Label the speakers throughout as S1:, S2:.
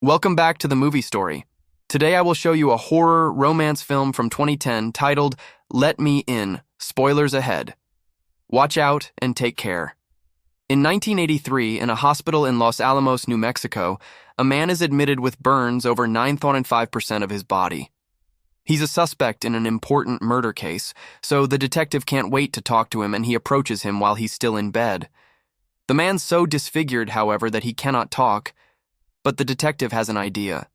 S1: Welcome back to the movie story. Today I will show you a horror romance film from 2010 titled Let Me In. Spoilers ahead. Watch out and take care. In 1983, in a hospital in Los Alamos, New Mexico, a man is admitted with burns over 9.5% of his body. He's a suspect in an important murder case, so the detective can't wait to talk to him and he approaches him while he's still in bed. The man's so disfigured, however, that he cannot talk, but the detective has an idea.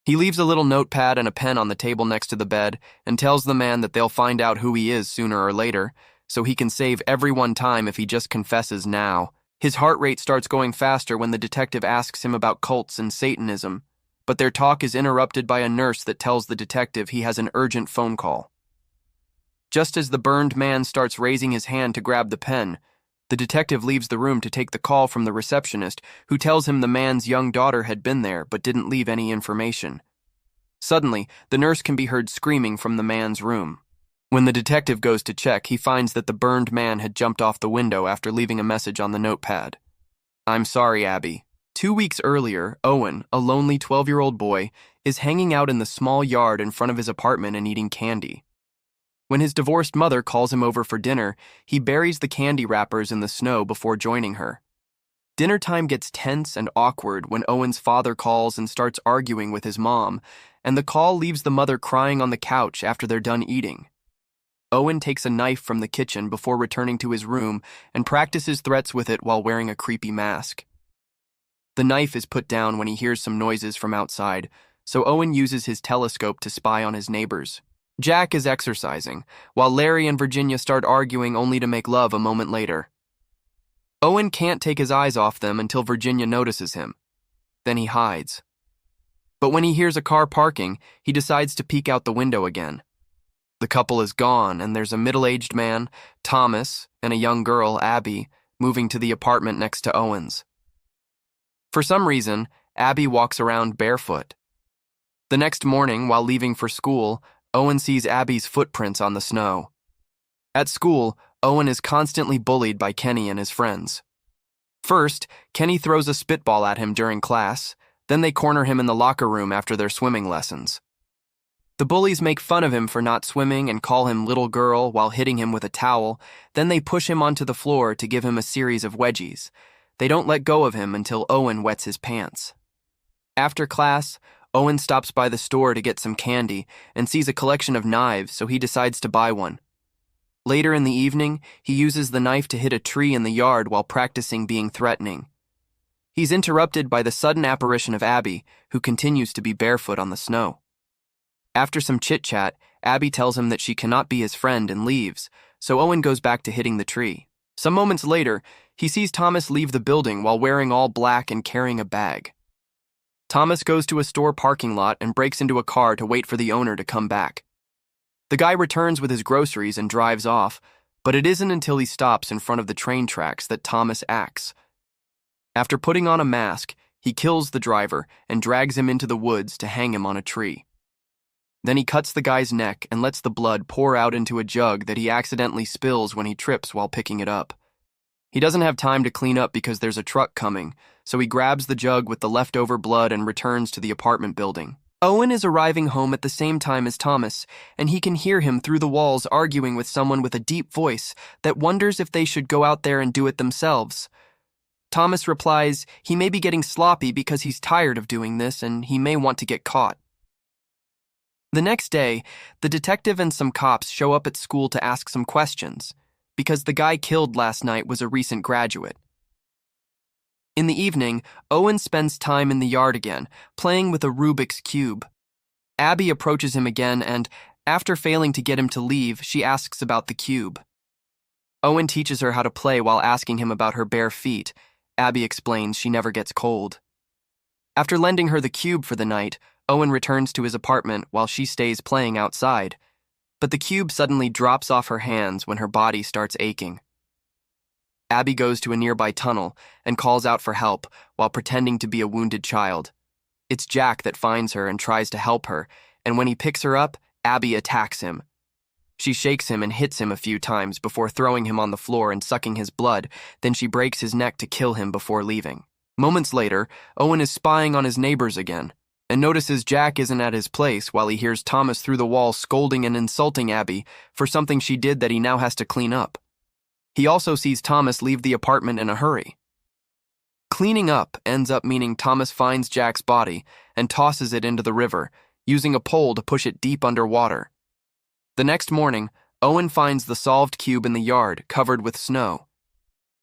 S1: He leaves a little notepad and a pen on the table next to the bed and tells the man that they'll find out who he is sooner or later, so he can save everyone time if he just confesses now. His heart rate starts going faster when the detective asks him about cults and Satanism, but their talk is interrupted by a nurse that tells the detective he has an urgent phone call. Just as the burned man starts raising his hand to grab the pen, the detective leaves the room to take the call from the receptionist, who tells him the man's young daughter had been there but didn't leave any information. Suddenly, the nurse can be heard screaming from the man's room. When the detective goes to check, he finds that the burned man had jumped off the window after leaving a message on the notepad. "I'm sorry, Abby." 2 weeks earlier, Owen, a lonely 12-year-old boy, is hanging out in the small yard in front of his apartment and eating candy. When his divorced mother calls him over for dinner, he buries the candy wrappers in the snow before joining her. Dinner time gets tense and awkward when Owen's father calls and starts arguing with his mom, and the call leaves the mother crying on the couch after they're done eating. Owen takes a knife from the kitchen before returning to his room and practices threats with it while wearing a creepy mask. The knife is put down when he hears some noises from outside, so Owen uses his telescope to spy on his neighbors. Jack is exercising, while Larry and Virginia start arguing only to make love a moment later. Owen can't take his eyes off them until Virginia notices him. Then he hides. But when he hears a car parking, he decides to peek out the window again. The couple is gone, and there's a middle-aged man, Thomas, and a young girl, Abby, moving to the apartment next to Owen's. For some reason, Abby walks around barefoot. The next morning, while leaving for school, Owen sees Abby's footprints on the snow. At school, Owen is constantly bullied by Kenny and his friends. First, Kenny throws a spitball at him during class, then they corner him in the locker room after their swimming lessons. The bullies make fun of him for not swimming and call him little girl while hitting him with a towel, then they push him onto the floor to give him a series of wedgies. They don't let go of him until Owen wets his pants. After class, Owen stops by the store to get some candy and sees a collection of knives, so he decides to buy one. Later in the evening, he uses the knife to hit a tree in the yard while practicing being threatening. He's interrupted by the sudden apparition of Abby, who continues to be barefoot on the snow. After some chit-chat, Abby tells him that she cannot be his friend and leaves, so Owen goes back to hitting the tree. Some moments later, he sees Thomas leave the building while wearing all black and carrying a bag. Thomas goes to a store parking lot and breaks into a car to wait for the owner to come back. The guy returns with his groceries and drives off, but it isn't until he stops in front of the train tracks that Thomas acts. After putting on a mask, he kills the driver and drags him into the woods to hang him on a tree. Then he cuts the guy's neck and lets the blood pour out into a jug that he accidentally spills when he trips while picking it up. He doesn't have time to clean up because there's a truck coming, so he grabs the jug with the leftover blood and returns to the apartment building. Owen is arriving home at the same time as Thomas, and he can hear him through the walls arguing with someone with a deep voice that wonders if they should go out there and do it themselves. Thomas replies he may be getting sloppy because he's tired of doing this and he may want to get caught. The next day, the detective and some cops show up at school to ask some questions, because the guy killed last night was a recent graduate. In the evening, Owen spends time in the yard again, playing with a Rubik's Cube. Abby approaches him again and, after failing to get him to leave, she asks about the cube. Owen teaches her how to play while asking him about her bare feet. Abby explains she never gets cold. After lending her the cube for the night, Owen returns to his apartment while she stays playing outside. But the cube suddenly drops off her hands when her body starts aching. Abby goes to a nearby tunnel and calls out for help while pretending to be a wounded child. It's Jack that finds her and tries to help her, and when he picks her up, Abby attacks him. She shakes him and hits him a few times before throwing him on the floor and sucking his blood, then she breaks his neck to kill him before leaving. Moments later, Owen is spying on his neighbors again and notices Jack isn't at his place while he hears Thomas through the wall scolding and insulting Abby for something she did that he now has to clean up. He also sees Thomas leave the apartment in a hurry. Cleaning up ends up meaning Thomas finds Jack's body and tosses it into the river, using a pole to push it deep underwater. The next morning, Owen finds the solved cube in the yard, covered with snow.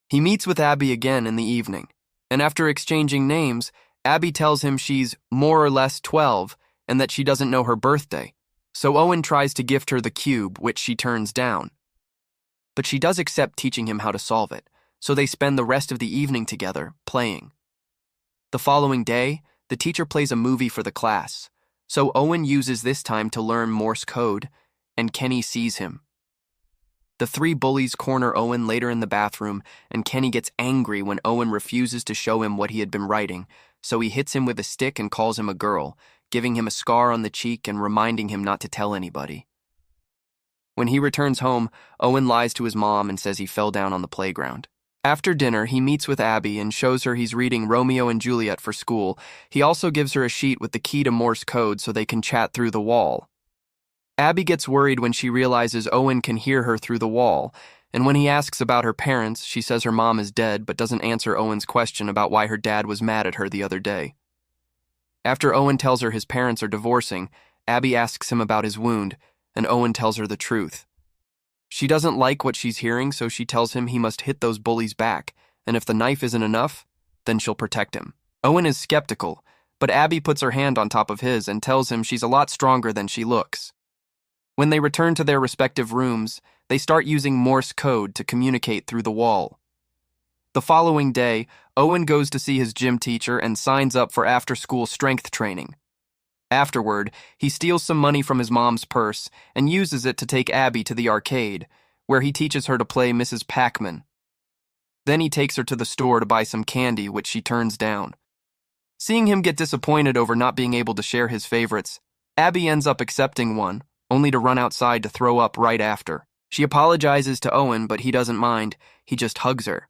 S1: He meets with Abby again in the evening, and after exchanging names, Abby tells him she's more or less 12 and that she doesn't know her birthday, so Owen tries to gift her the cube, which she turns down. But she does accept teaching him how to solve it, so they spend the rest of the evening together, playing. The following day, the teacher plays a movie for the class, so Owen uses this time to learn Morse code, and Kenny sees him. The three bullies corner Owen later in the bathroom, and Kenny gets angry when Owen refuses to show him what he had been writing, so he hits him with a stick and calls him a girl, giving him a scar on the cheek and reminding him not to tell anybody. When he returns home, Owen lies to his mom and says he fell down on the playground. After dinner, he meets with Abby and shows her he's reading Romeo and Juliet for school. He also gives her a sheet with the key to Morse code so they can chat through the wall. Abby gets worried when she realizes Owen can hear her through the wall, and when he asks about her parents, she says her mom is dead but doesn't answer Owen's question about why her dad was mad at her the other day. After Owen tells her his parents are divorcing, Abby asks him about his wound, and Owen tells her the truth. She doesn't like what she's hearing, so she tells him he must hit those bullies back, and if the knife isn't enough, then she'll protect him. Owen is skeptical, but Abby puts her hand on top of his and tells him she's a lot stronger than she looks. When they return to their respective rooms, they start using Morse code to communicate through the wall. The following day, Owen goes to see his gym teacher and signs up for after-school strength training. Afterward, he steals some money from his mom's purse and uses it to take Abby to the arcade, where he teaches her to play Mrs. Pac-Man. Then he takes her to the store to buy some candy, which she turns down. Seeing him get disappointed over not being able to share his favorites, Abby ends up accepting one, only to run outside to throw up right after. She apologizes to Owen, but he doesn't mind. He just hugs her.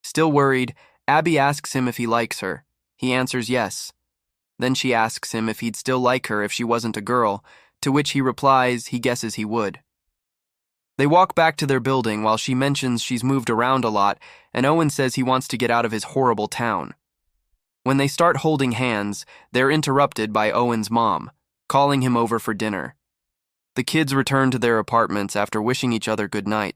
S1: Still worried, Abby asks him if he likes her. He answers yes. Then she asks him if he'd still like her if she wasn't a girl, to which he replies he guesses he would. They walk back to their building while she mentions she's moved around a lot, and Owen says he wants to get out of his horrible town. When they start holding hands, they're interrupted by Owen's mom, calling him over for dinner. The kids return to their apartments after wishing each other good night.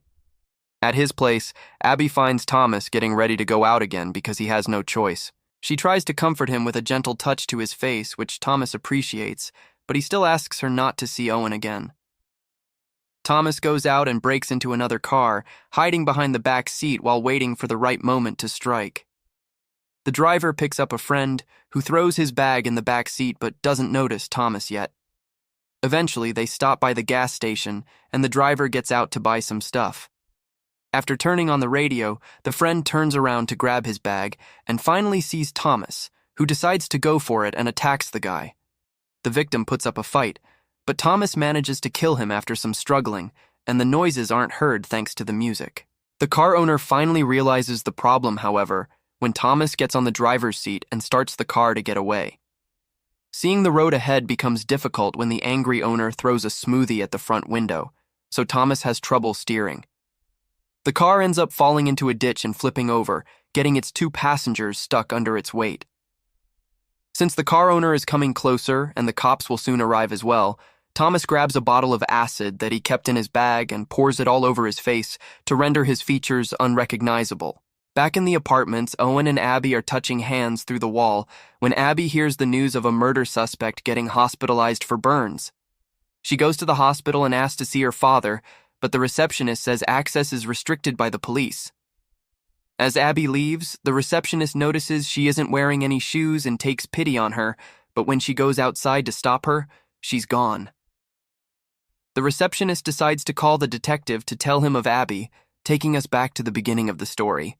S1: At his place, Abby finds Thomas getting ready to go out again because he has no choice. She tries to comfort him with a gentle touch to his face, which Thomas appreciates, but he still asks her not to see Owen again. Thomas goes out and breaks into another car, hiding behind the back seat while waiting for the right moment to strike. The driver picks up a friend who throws his bag in the back seat but doesn't notice Thomas yet. Eventually, they stop by the gas station, and the driver gets out to buy some stuff. After turning on the radio, the friend turns around to grab his bag and finally sees Thomas, who decides to go for it and attacks the guy. The victim puts up a fight, but Thomas manages to kill him after some struggling, and the noises aren't heard thanks to the music. The car owner finally realizes the problem, however, when Thomas gets on the driver's seat and starts the car to get away. Seeing the road ahead becomes difficult when the angry owner throws a smoothie at the front window, so Thomas has trouble steering. The car ends up falling into a ditch and flipping over, getting its two passengers stuck under its weight. Since the car owner is coming closer and the cops will soon arrive as well, Thomas grabs a bottle of acid that he kept in his bag and pours it all over his face to render his features unrecognizable. Back in the apartments, Owen and Abby are touching hands through the wall when Abby hears the news of a murder suspect getting hospitalized for burns. She goes to the hospital and asks to see her father, but the receptionist says access is restricted by the police. As Abby leaves, the receptionist notices she isn't wearing any shoes and takes pity on her, but when she goes outside to stop her, she's gone. The receptionist decides to call the detective to tell him of Abby, taking us back to the beginning of the story.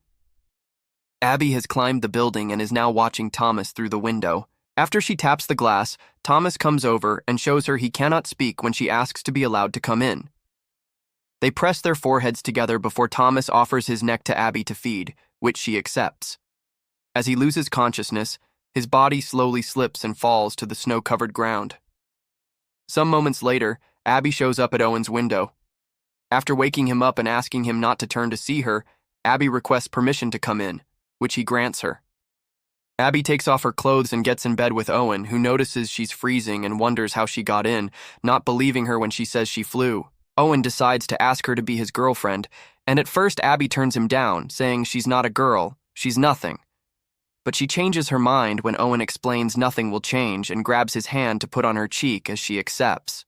S1: Abby has climbed the building and is now watching Thomas through the window. After she taps the glass, Thomas comes over and shows her he cannot speak when she asks to be allowed to come in. They press their foreheads together before Thomas offers his neck to Abby to feed, which she accepts. As he loses consciousness, his body slowly slips and falls to the snow-covered ground. Some moments later, Abby shows up at Owen's window. After waking him up and asking him not to turn to see her, Abby requests permission to come in, which he grants her. Abby takes off her clothes and gets in bed with Owen, who notices she's freezing and wonders how she got in, not believing her when she says she flew. Owen decides to ask her to be his girlfriend, and at first Abby turns him down, saying she's not a girl, she's nothing. But she changes her mind when Owen explains nothing will change and grabs his hand to put on her cheek as she accepts.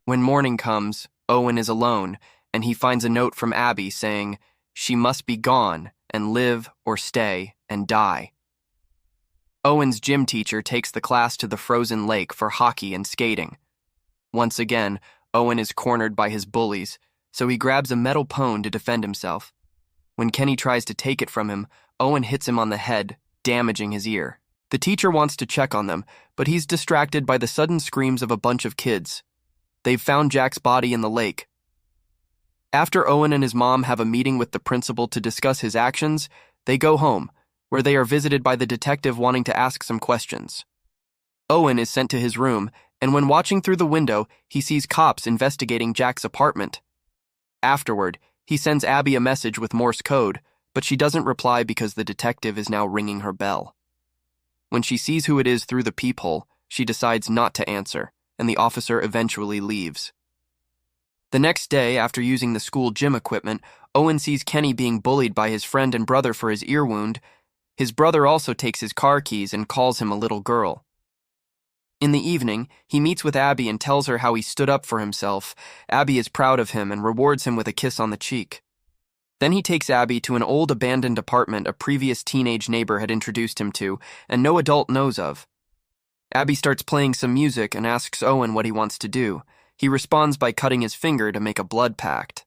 S1: When morning comes, Owen is alone, and he finds a note from Abby saying she must be gone and live or stay and die. Owen's gym teacher takes the class to the frozen lake for hockey and skating. Once again, Owen is cornered by his bullies, so he grabs a metal pone to defend himself. When Kenny tries to take it from him, Owen hits him on the head, damaging his ear. The teacher wants to check on them, but he's distracted by the sudden screams of a bunch of kids. They've found Jack's body in the lake. After Owen and his mom have a meeting with the principal to discuss his actions, they go home, where they are visited by the detective wanting to ask some questions. Owen is sent to his room, and when watching through the window, he sees cops investigating Jack's apartment. Afterward, he sends Abby a message with Morse code, but she doesn't reply because the detective is now ringing her bell. When she sees who it is through the peephole, she decides not to answer, and the officer eventually leaves. The next day, after using the school gym equipment, Owen sees Kenny being bullied by his friend and brother for his ear wound. His brother also takes his car keys and calls him a little girl. In the evening, he meets with Abby and tells her how he stood up for himself. Abby is proud of him and rewards him with a kiss on the cheek. Then he takes Abby to an old abandoned apartment a previous teenage neighbor had introduced him to, and no adult knows of. Abby starts playing some music and asks Owen what he wants to do. He responds by cutting his finger to make a blood pact.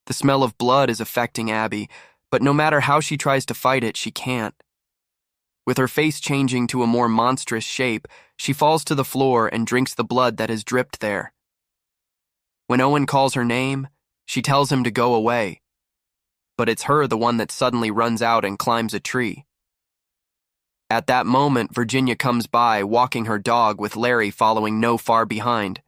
S1: The smell of blood is affecting Abby, but no matter how she tries to fight it, she can't. With her face changing to a more monstrous shape, she falls to the floor and drinks the blood that has dripped there. When Owen calls her name, she tells him to go away. But it's her the one that suddenly runs out and climbs a tree. At that moment, Virginia comes by, walking her dog with Larry following no far behind.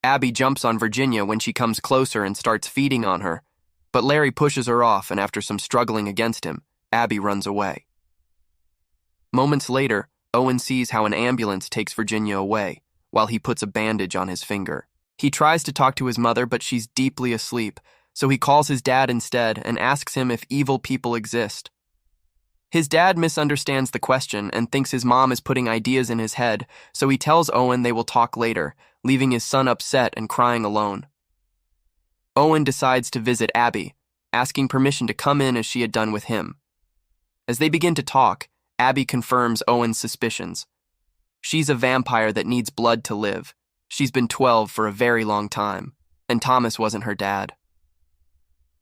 S1: Abby jumps on Virginia when she comes closer and starts feeding on her, but Larry pushes her off, and after some struggling against him, Abby runs away. Moments later, Owen sees how an ambulance takes Virginia away, while he puts a bandage on his finger. He tries to talk to his mother, but she's deeply asleep, so he calls his dad instead and asks him if evil people exist. His dad misunderstands the question and thinks his mom is putting ideas in his head, so he tells Owen they will talk later, leaving his son upset and crying alone. Owen decides to visit Abby, asking permission to come in as she had done with him. As they begin to talk, Abby confirms Owen's suspicions. She's a vampire that needs blood to live. She's been 12 for a very long time, and Thomas wasn't her dad.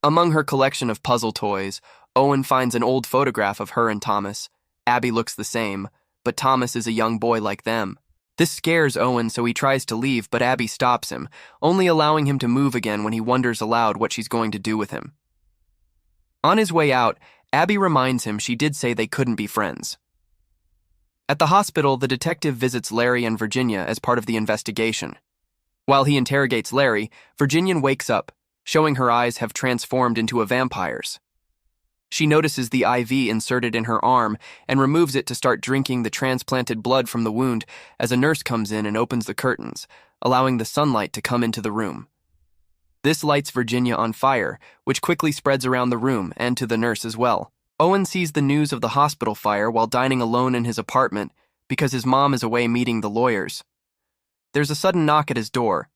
S1: Among her collection of puzzle toys, Owen finds an old photograph of her and Thomas. Abby looks the same, but Thomas is a young boy like them. This scares Owen, so he tries to leave, but Abby stops him, only allowing him to move again when he wonders aloud what she's going to do with him. On his way out, Abby reminds him she did say they couldn't be friends. At the hospital, the detective visits Larry and Virginia as part of the investigation. While he interrogates Larry, Virginia wakes up, showing her eyes have transformed into a vampire's. She notices the IV inserted in her arm and removes it to start drinking the transplanted blood from the wound as a nurse comes in and opens the curtains, allowing the sunlight to come into the room. This lights Virginia on fire, which quickly spreads around the room and to the nurse as well. Owen sees the news of the hospital fire while dining alone in his apartment because his mom is away meeting the lawyers. There's a sudden knock at his door.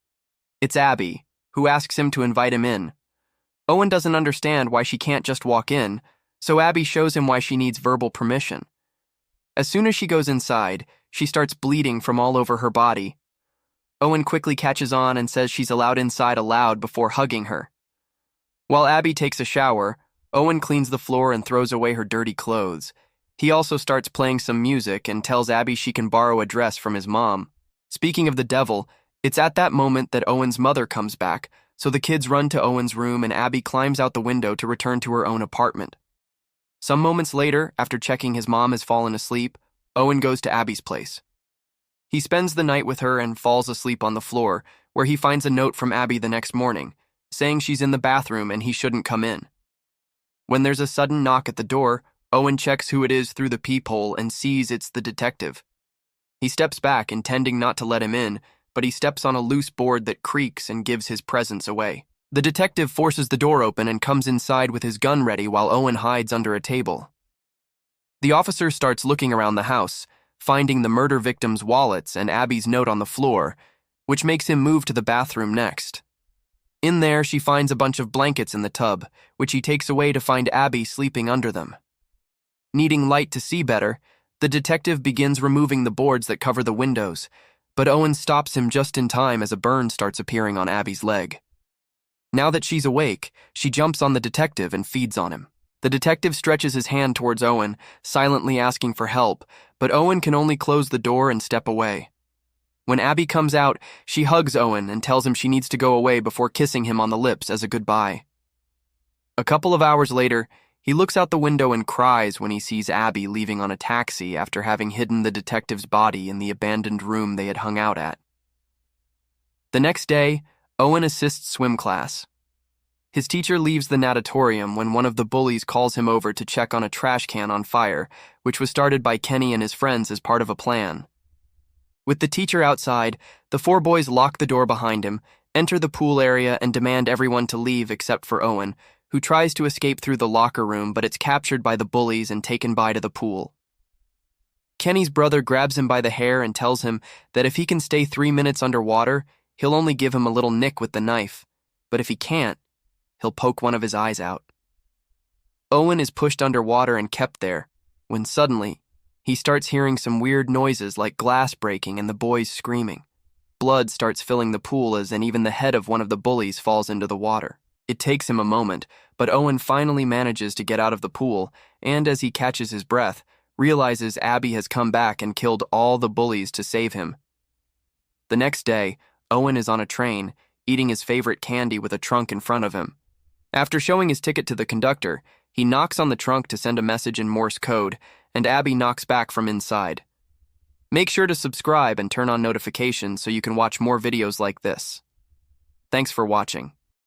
S1: It's Abby, who asks him to invite him in. Owen doesn't understand why she can't just walk in, so Abby shows him why she needs verbal permission. As soon as she goes inside, she starts bleeding from all over her body. Owen quickly catches on and says she's allowed inside aloud before hugging her. While Abby takes a shower, Owen cleans the floor and throws away her dirty clothes. He also starts playing some music and tells Abby she can borrow a dress from his mom. Speaking of the devil, it's at that moment that Owen's mother comes back, so the kids run to Owen's room and Abby climbs out the window to return to her own apartment. Some moments later, after checking his mom has fallen asleep, Owen goes to Abby's place. He spends the night with her and falls asleep on the floor, where he finds a note from Abby the next morning, saying she's in the bathroom and he shouldn't come in. When there's a sudden knock at the door, Owen checks who it is through the peephole and sees it's the detective. He steps back, intending not to let him in, but he steps on a loose board that creaks and gives his presence away. The detective forces the door open and comes inside with his gun ready while Owen hides under a table. The officer starts looking around the house, finding the murder victim's wallets and Abby's note on the floor, which makes him move to the bathroom next. In there, she finds a bunch of blankets in the tub, which he takes away to find Abby sleeping under them. Needing light to see better, the detective begins removing the boards that cover the windows, but Owen stops him just in time as a burn starts appearing on Abby's leg. Now that she's awake, she jumps on the detective and feeds on him. The detective stretches his hand towards Owen, silently asking for help, but Owen can only close the door and step away. When Abby comes out, she hugs Owen and tells him she needs to go away before kissing him on the lips as a goodbye. A couple of hours later, he looks out the window and cries when he sees Abby leaving on a taxi after having hidden the detective's body in the abandoned room they had hung out at. The next day, Owen assists swim class. His teacher leaves the natatorium when one of the bullies calls him over to check on a trash can on fire, which was started by Kenny and his friends as part of a plan. With the teacher outside, the four boys lock the door behind him, enter the pool area, and demand everyone to leave except for Owen, who tries to escape through the locker room but it's captured by the bullies and taken by to the pool. Kenny's brother grabs him by the hair and tells him that if he can stay 3 minutes underwater, he'll only give him a little nick with the knife, but if he can't, he'll poke one of his eyes out. Owen is pushed underwater and kept there, when suddenly, he starts hearing some weird noises like glass breaking and the boys screaming. Blood starts filling the pool and even the head of one of the bullies falls into the water. It takes him a moment, but Owen finally manages to get out of the pool, and as he catches his breath, realizes Abby has come back and killed all the bullies to save him. The next day, Owen is on a train, eating his favorite candy with a trunk in front of him. After showing his ticket to the conductor, he knocks on the trunk to send a message in Morse code, and Abby knocks back from inside. Make sure to subscribe and turn on notifications so you can watch more videos like this. Thanks for watching.